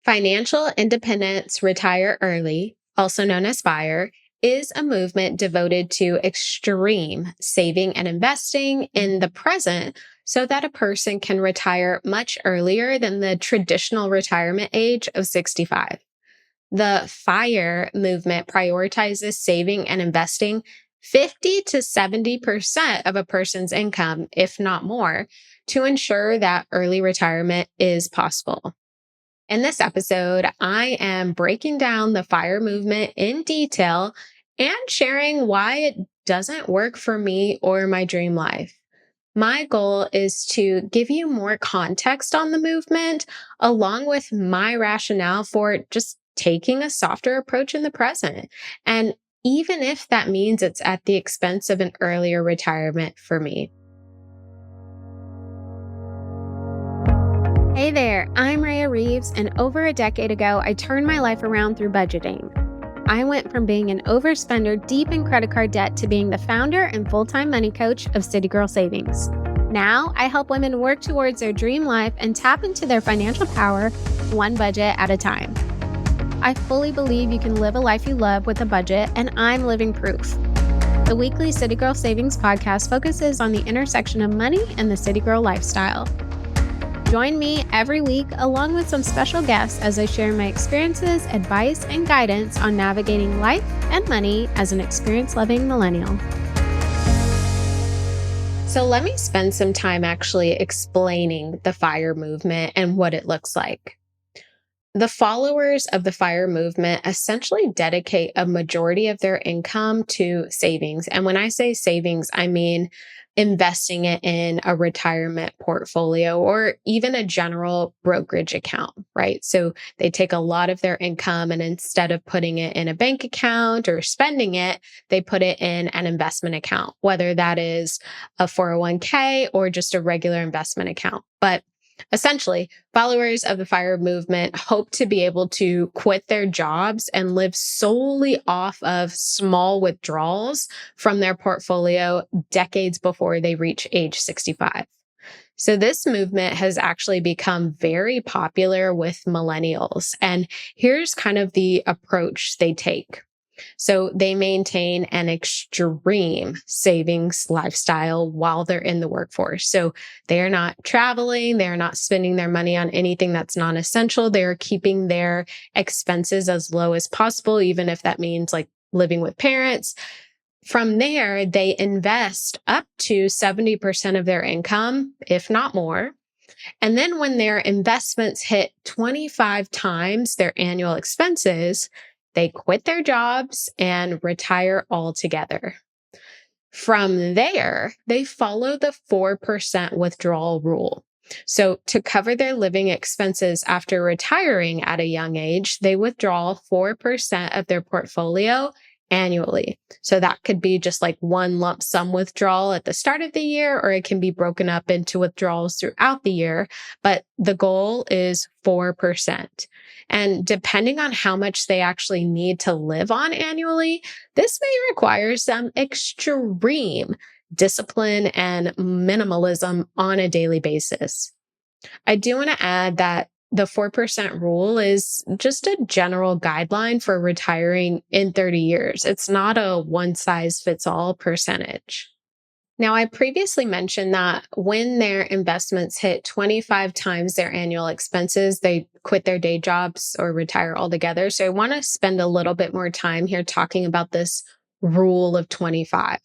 Financial Independence Retire Early, also known as FIRE, is a movement devoted to extreme saving and investing in the present so that a person can retire much earlier than the traditional retirement age of 65. The FIRE movement prioritizes saving and investing 50 to 70% of a person's income, if not more, to ensure that early retirement is possible. In this episode, I am breaking down the FIRE movement in detail and sharing why it doesn't work for me or my dream life. My goal is to give you more context on the movement, along with my rationale for just taking a softer approach in the present. And even if that means it's at the expense of an earlier retirement for me. Hey there, I'm Raya Reeves, and over a decade ago, I turned my life around through budgeting. I went from being an overspender deep in credit card debt to being the founder and full-time money coach of City Girl Savings. Now, I help women work towards their dream life and tap into their financial power one budget at a time. I fully believe you can live a life you love with a budget, and I'm living proof. The weekly City Girl Savings podcast focuses on the intersection of money and the City Girl lifestyle. Join me every week along with some special guests as I share my experiences, advice, and guidance on navigating life and money as an experience-loving millennial. So let me spend some time actually explaining the FIRE movement and what it looks like. The followers of the FIRE movement essentially dedicate a majority of their income to savings. And when I say savings, I mean investing it in a retirement portfolio or even a general brokerage account, right? So they take a lot of their income and instead of putting it in a bank account or spending it, they put it in an investment account, whether that is a 401k or just a regular investment account. But essentially, followers of the FIRE movement hope to be able to quit their jobs and live solely off of small withdrawals from their portfolio decades before they reach age 65. So this movement has actually become very popular with millennials. And here's kind of the approach they take. So they maintain an extreme savings lifestyle while they're in the workforce. So they are not traveling. They're not spending their money on anything that's non-essential. They're keeping their expenses as low as possible, even if that means like living with parents. From there, they invest up to 70% of their income, if not more. And then when their investments hit 25 times their annual expenses, they quit their jobs and retire altogether. From there, they follow the 4% withdrawal rule. So to cover their living expenses after retiring at a young age, they withdraw 4% of their portfolio annually. So that could be just like one lump sum withdrawal at the start of the year, or it can be broken up into withdrawals throughout the year. But the goal is 4%. And depending on how much they actually need to live on annually, this may require some extreme discipline and minimalism on a daily basis. I do want to add that the 4% rule is just a general guideline for retiring in 30 years. It's not a one-size-fits-all percentage. Now, I previously mentioned that when their investments hit 25 times their annual expenses, they quit their day jobs or retire altogether. So I want to spend a little bit more time here talking about this rule of 25.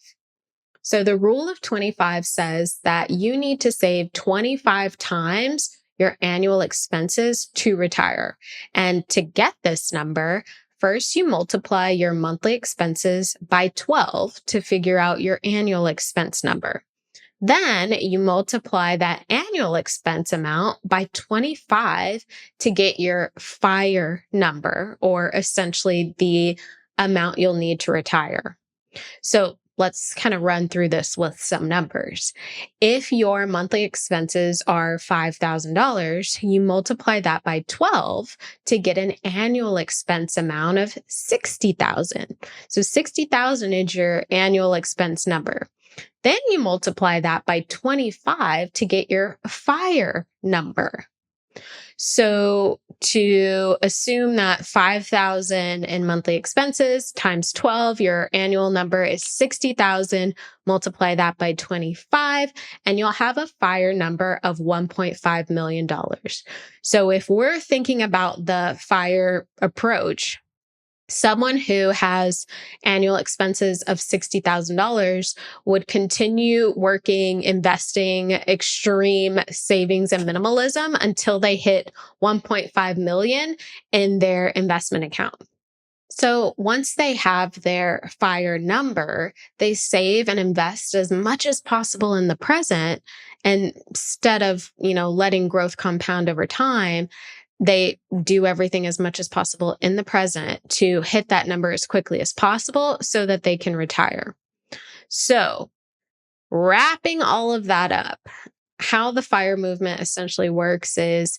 So the rule of 25 says that you need to save 25 times your annual expenses to retire. And to get this number, first you multiply your monthly expenses by 12 to figure out your annual expense number. Then you multiply that annual expense amount by 25 to get your FIRE number, or essentially the amount you'll need to retire. So let's kind of run through this with some numbers. If your monthly expenses are $5,000, you multiply that by 12 to get an annual expense amount of $60,000. So $60,000 is your annual expense number. Then you multiply that by 25 to get your FIRE number. So to assume that 5,000 in monthly expenses times 12, your annual number is 60,000, multiply that by 25, and you'll have a fire number of $1.5 million. So if we're thinking about the fire approach, someone who has annual expenses of $60,000 would continue working, investing, extreme savings and minimalism until they hit 1.5 million in their investment account. So once they have their fire number, they save and invest as much as possible in the present. And instead of, letting growth compound over time, they do everything as much as possible in the present to hit that number as quickly as possible so that they can retire. So wrapping all of that up, how the fire movement essentially works is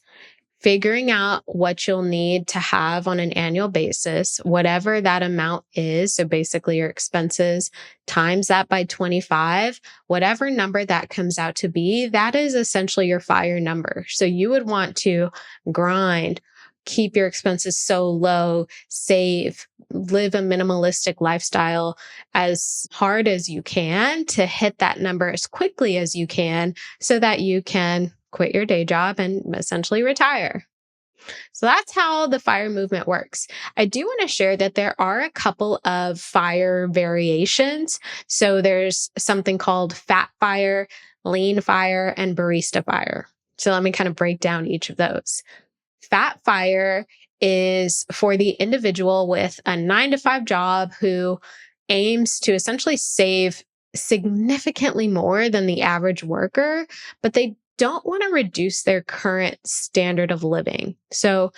figuring out what you'll need to have on an annual basis, whatever that amount is. So basically your expenses times that by 25, whatever number that comes out to be, that is essentially your fire number. So you would want to grind, keep your expenses so low, save, live a minimalistic lifestyle as hard as you can to hit that number as quickly as you can so that you can quit your day job and essentially retire. So that's how the fire movement works. I do want to share that there are a couple of fire variations. So there's something called fat fire, lean fire, and barista fire. So let me kind of break down each of those. Fat fire is for the individual with a 9-to-5 job who aims to essentially save significantly more than the average worker, but they don't want to reduce their current standard of living. So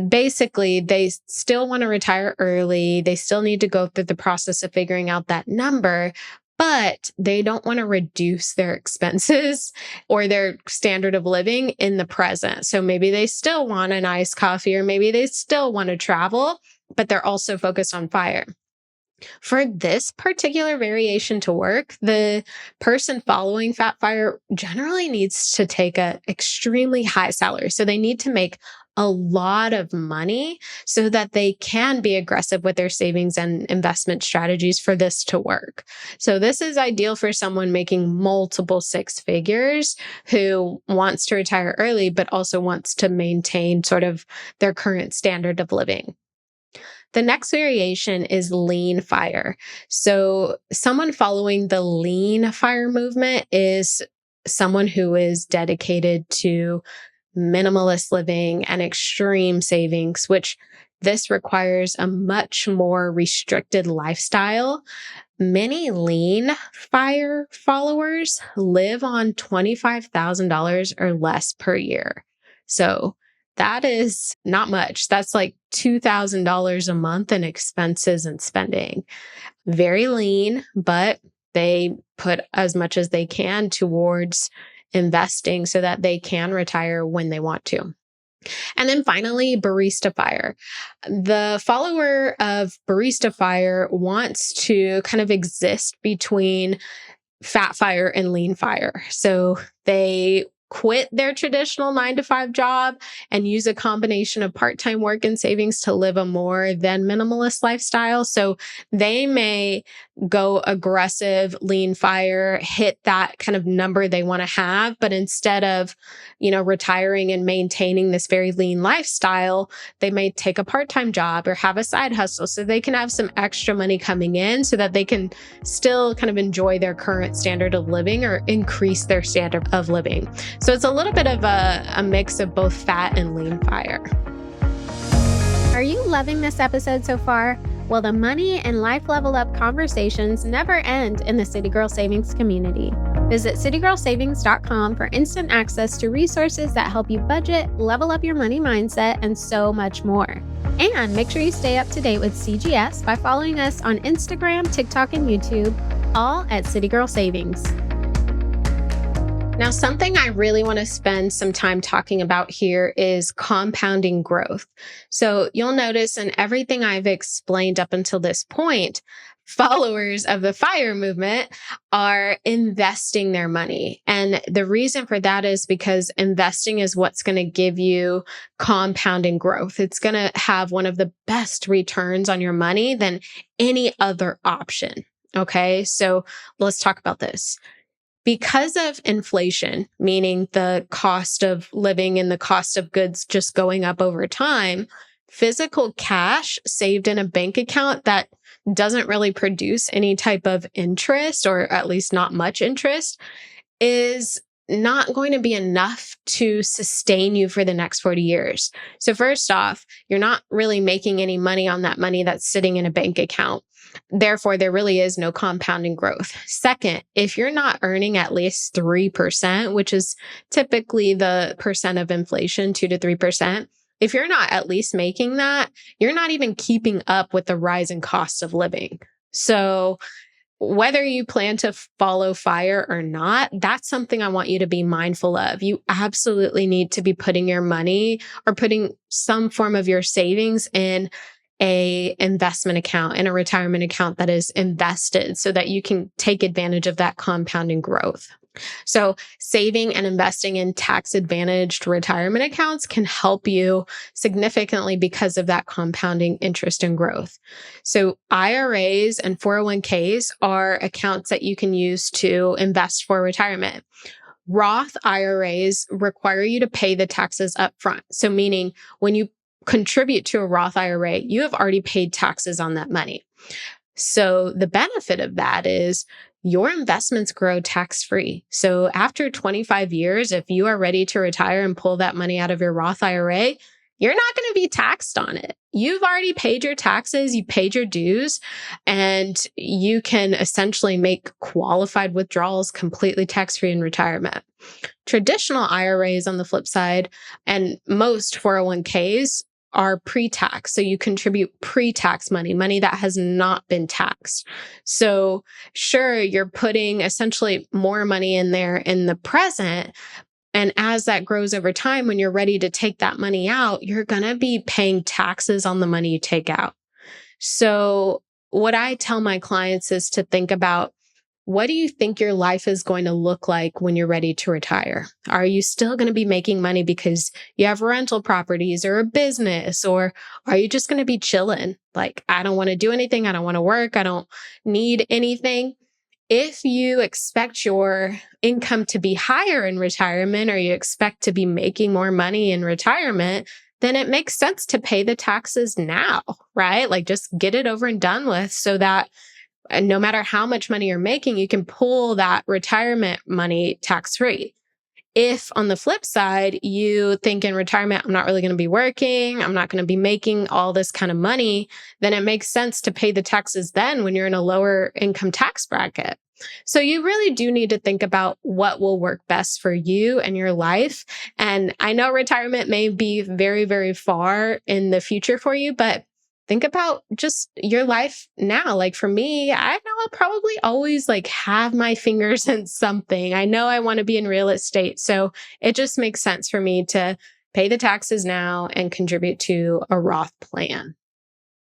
basically, they still want to retire early. They still need to go through the process of figuring out that number, but they don't want to reduce their expenses or their standard of living in the present. So maybe they still want an iced coffee, or maybe they still want to travel, but they're also focused on fire. For this particular variation to work, the person following fat fire generally needs to take an extremely high salary. So they need to make a lot of money so that they can be aggressive with their savings and investment strategies for this to work. So this is ideal for someone making multiple six figures who wants to retire early, but also wants to maintain sort of their current standard of living. The next variation is lean fire. So someone following the lean fire movement is someone who is dedicated to minimalist living and extreme savings, which this requires a much more restricted lifestyle. Many lean fire followers live on $25,000 or less per year. So that is not much. That's like $2,000 a month in expenses and spending. Very lean, but they put as much as they can towards investing so that they can retire when they want to. And then finally, barista fire. The follower of barista fire wants to kind of exist between fat fire and lean fire. So they quit their traditional 9-to-5 job and use a combination of part-time work and savings to live a more than minimalist lifestyle. So they may go aggressive, lean fire, hit that kind of number they want to have, but instead of, retiring and maintaining this very lean lifestyle, they may take a part-time job or have a side hustle so they can have some extra money coming in so that they can still kind of enjoy their current standard of living or increase their standard of living. So it's a little bit of a mix of both fat and lean fire. Are you loving this episode so far? Well, the money and life level up conversations never end in the City Girl Savings community. Visit citygirlsavings.com for instant access to resources that help you budget, level up your money mindset, and so much more. And make sure you stay up to date with CGS by following us on Instagram, TikTok, and YouTube, all at City Girl Savings. Now, something I really want to spend some time talking about here is compounding growth. So you'll notice in everything I've explained up until this point, followers of the FIRE movement are investing their money. And the reason for that is because investing is what's going to give you compounding growth. It's going to have one of the best returns on your money than any other option. Okay, so let's talk about this. Because of inflation, meaning the cost of living and the cost of goods just going up over time, physical cash saved in a bank account that doesn't really produce any type of interest, or at least not much interest, is not going to be enough to sustain you for the next 40 years. So first off, you're not really making any money on that money that's sitting in a bank account. Therefore, there really is no compounding growth. Second, if you're not earning at least 3%, which is typically the percent of inflation, 2 to 3%, if you're not at least making that, you're not even keeping up with the rising cost of living. So whether you plan to follow FIRE or not, that's something I want you to be mindful of. You absolutely need to be putting your money or putting some form of your savings in a investment account, in a retirement account that is invested so that you can take advantage of that compounding growth. So saving and investing in tax advantaged retirement accounts can help you significantly because of that compounding interest and growth. So IRAs and 401ks are accounts that you can use to invest for retirement. Roth IRAs require you to pay the taxes up front. So meaning when you contribute to a Roth IRA, you have already paid taxes on that money. So the benefit of that is your investments grow tax-free. So after 25 years, if you are ready to retire and pull that money out of your Roth IRA, you're not going to be taxed on it. You've already paid your taxes, you paid your dues, and you can essentially make qualified withdrawals completely tax-free in retirement. Traditional IRAs, on the flip side, and most 401ks are pre-tax. So you contribute pre-tax money, money that has not been taxed. So sure, you're putting essentially more money in there in the present. And as that grows over time, when you're ready to take that money out, you're going to be paying taxes on the money you take out. So what I tell my clients is to think about, what do you think your life is going to look like when you're ready to retire? Are you still going to be making money because you have rental properties or a business? Or are you just going to be chilling? Like, I don't want to do anything. I don't want to work. I don't need anything. If you expect your income to be higher in retirement, or you expect to be making more money in retirement, then it makes sense to pay the taxes now, right? Like, just get it over and done with so that no matter how much money you're making, you can pull that retirement money tax-free. If on the flip side, you think in retirement, I'm not really going to be working, I'm not going to be making all this kind of money, then it makes sense to pay the taxes then when you're in a lower income tax bracket. So you really do need to think about what will work best for you and your life. And I know retirement may be very, very far in the future for you, but think about just your life now. Like for me, I know I'll probably always have my fingers in something. I know I want to be in real estate. So it just makes sense for me to pay the taxes now and contribute to a Roth plan.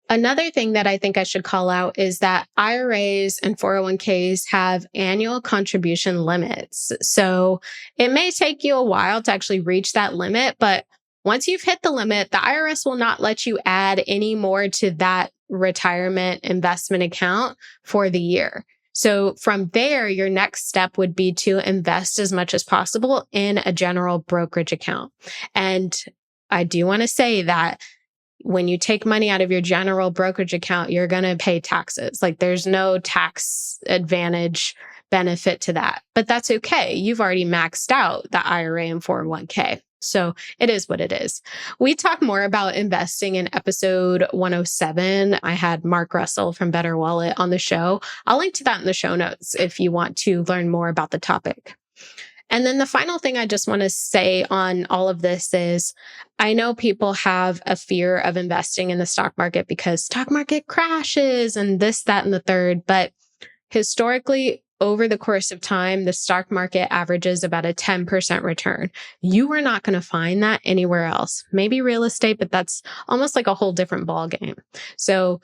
Another thing that I think I should call out is that IRAs and 401ks have annual contribution limits. So it may take you a while to actually reach that limit, but once you've hit the limit, the IRS will not let you add any more to that retirement investment account for the year. So from there, your next step would be to invest as much as possible in a general brokerage account. And I do want to say that when you take money out of your general brokerage account, you're going to pay taxes. There's no tax advantage benefit to that, but that's okay. You've already maxed out the IRA and 401k. So it is what it is. We talk more about investing in episode 107. I had Mark Russell from Better Wallet on the show. I'll link to that in the show notes if you want to learn more about the topic. And then the final thing I just want to say on all of this is, I know people have a fear of investing in the stock market because stock market crashes and this, that, and the third. But historically, over the course of time, the stock market averages about a 10% return. You are not going to find that anywhere else. Maybe real estate, but that's almost like a whole different ballgame. So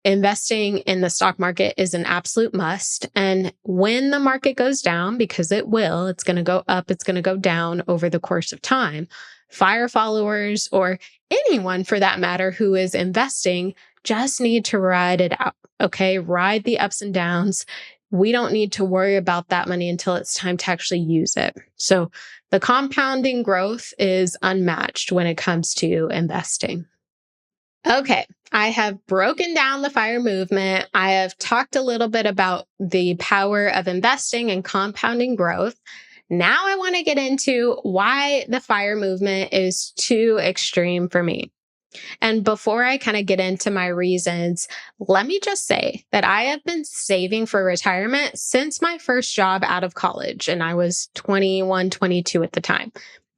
Investing in the stock market is an absolute must. And when the market goes down, because it will, it's going to go up, it's going to go down over the course of time. Fire followers, or anyone for that matter who is investing, just need to ride it out. Okay. Ride the ups and downs. We don't need to worry about that money until it's time to actually use it. So the compounding growth is unmatched when it comes to investing. Okay, I have broken down the FIRE movement. I have talked a little bit about the power of investing and compounding growth. Now I want to get into why the FIRE movement is too extreme for me. And before I kind of get into my reasons, let me just say that I have been saving for retirement since my first job out of college, and I was 21, 22 at the time.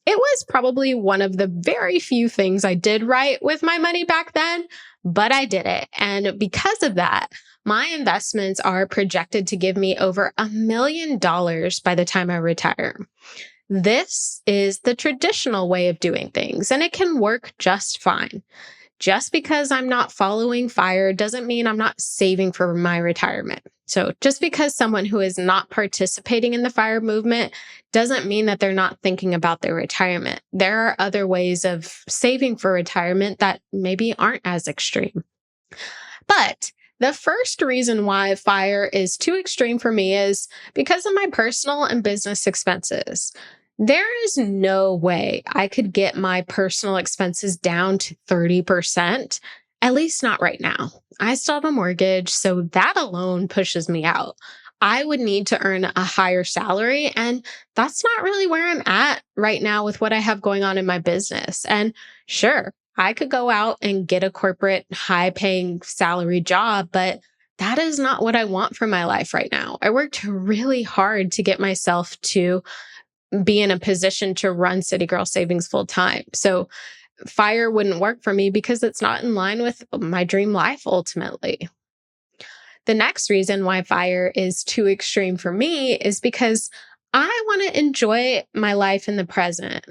It was probably one of the very few things I did right with my money back then, but I did it. And because of that, my investments are projected to give me over $1 million by the time I retire. This is the traditional way of doing things, and it can work just fine. Just because I'm not following FIRE doesn't mean I'm not saving for my retirement. So just because someone who is not participating in the FIRE movement doesn't mean that they're not thinking about their retirement. There are other ways of saving for retirement that maybe aren't as extreme. But the first reason why FIRE is too extreme for me is because of my personal and business expenses. There is no way I could get my personal expenses down to 30%, at least not right now. I still have a mortgage, so that alone pushes me out. I would need to earn a higher salary, and that's not really where I'm at right now with what I have going on in my business. And sure, I could go out and get a corporate high-paying salary job, but that is not what I want for my life right now. I worked really hard to get myself to be in a position to run City Girl Savings full time. So FIRE wouldn't work for me because it's not in line with my dream life ultimately. The next reason why FIRE is too extreme for me is because I want to enjoy my life in the present.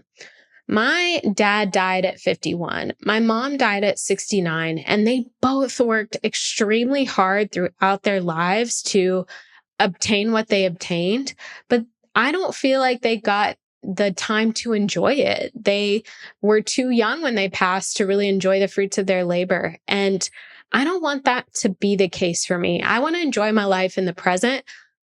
My dad died at 51. My mom died at 69, and they both worked extremely hard throughout their lives to obtain what they obtained, but I don't feel like they got the time to enjoy it. They were too young when they passed to really enjoy the fruits of their labor. And I don't want that to be the case for me. I want to enjoy my life in the present.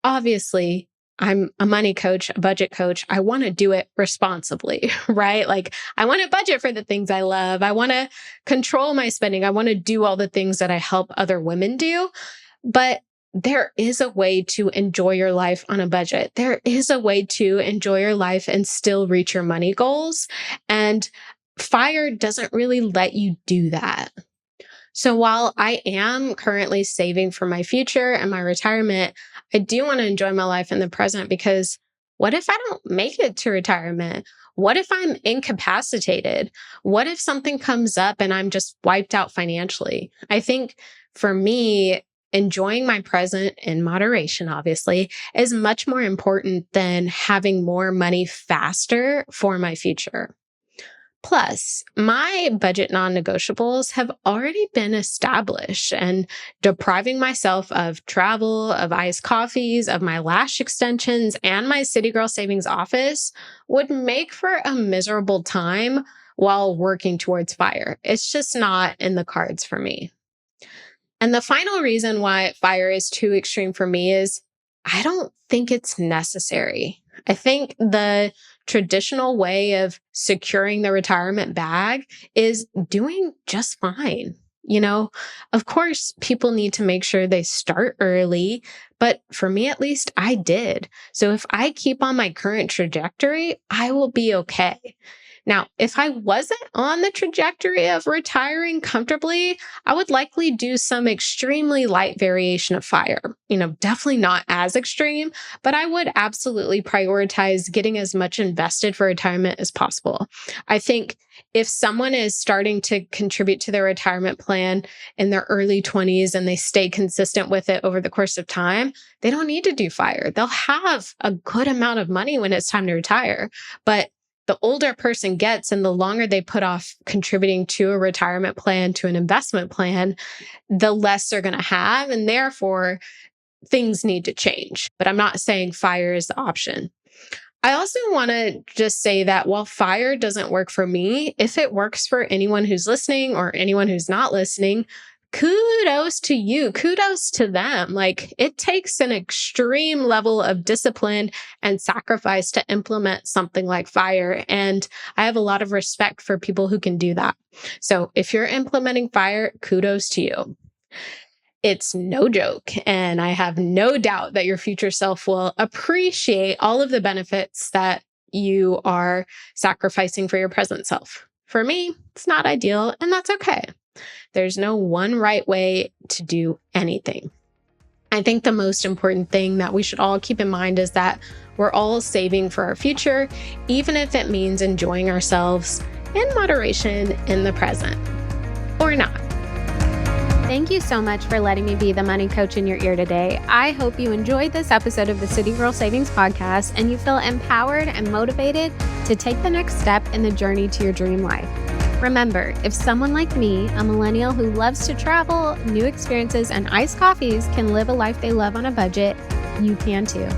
Obviously, I'm a money coach, a budget coach. I want to do it responsibly, right? Like I want to budget for the things I love. I want to control my spending. I want to do all the things that I help other women do. But there is a way to enjoy your life on a budget. There is a way to enjoy your life and still reach your money goals. And FIRE doesn't really let you do that. So while I am currently saving for my future and my retirement, I do want to enjoy my life in the present, because what if I don't make it to retirement? What if I'm incapacitated? What if something comes up and I'm just wiped out financially? I think for me, enjoying my present in moderation, obviously, is much more important than having more money faster for my future. Plus, my budget non-negotiables have already been established, and depriving myself of travel, of iced coffees, of my lash extensions, and my City Girl Savings office would make for a miserable time while working towards FIRE. It's just not in the cards for me. And the final reason why FIRE is too extreme for me is I don't think it's necessary. I think the traditional way of securing the retirement bag is doing just fine. You know, of course, people need to make sure they start early, but for me at least, I did. So if I keep on my current trajectory, I will be okay. Now, if I wasn't on the trajectory of retiring comfortably, I would likely do some extremely light variation of FIRE. You know, definitely not as extreme, but I would absolutely prioritize getting as much invested for retirement as possible. I think if someone is starting to contribute to their retirement plan in their early 20s and they stay consistent with it over the course of time, they don't need to do FIRE. They'll have a good amount of money when it's time to retire. But the older a person gets and the longer they put off contributing to a retirement plan, to an investment plan, the less they're going to have. And therefore, things need to change. But I'm not saying FIRE is the option. I also want to just say that while FIRE doesn't work for me, if it works for anyone who's listening or anyone who's not listening, kudos to you. Kudos to them. Like, it takes an extreme level of discipline and sacrifice to implement something like FIRE. And I have a lot of respect for people who can do that. So if you're implementing FIRE, kudos to you. It's no joke. And I have no doubt that your future self will appreciate all of the benefits that you are sacrificing for your present self. For me, it's not ideal, and that's okay. There's no one right way to do anything. I think the most important thing that we should all keep in mind is that we're all saving for our future, even if it means enjoying ourselves in moderation in the present. Or not. Thank you so much for letting me be the money coach in your ear today. I hope you enjoyed this episode of the City Girl Savings Podcast and you feel empowered and motivated to take the next step in the journey to your dream life. Remember, if someone like me, a millennial who loves to travel, new experiences, and iced coffees can live a life they love on a budget, you can too.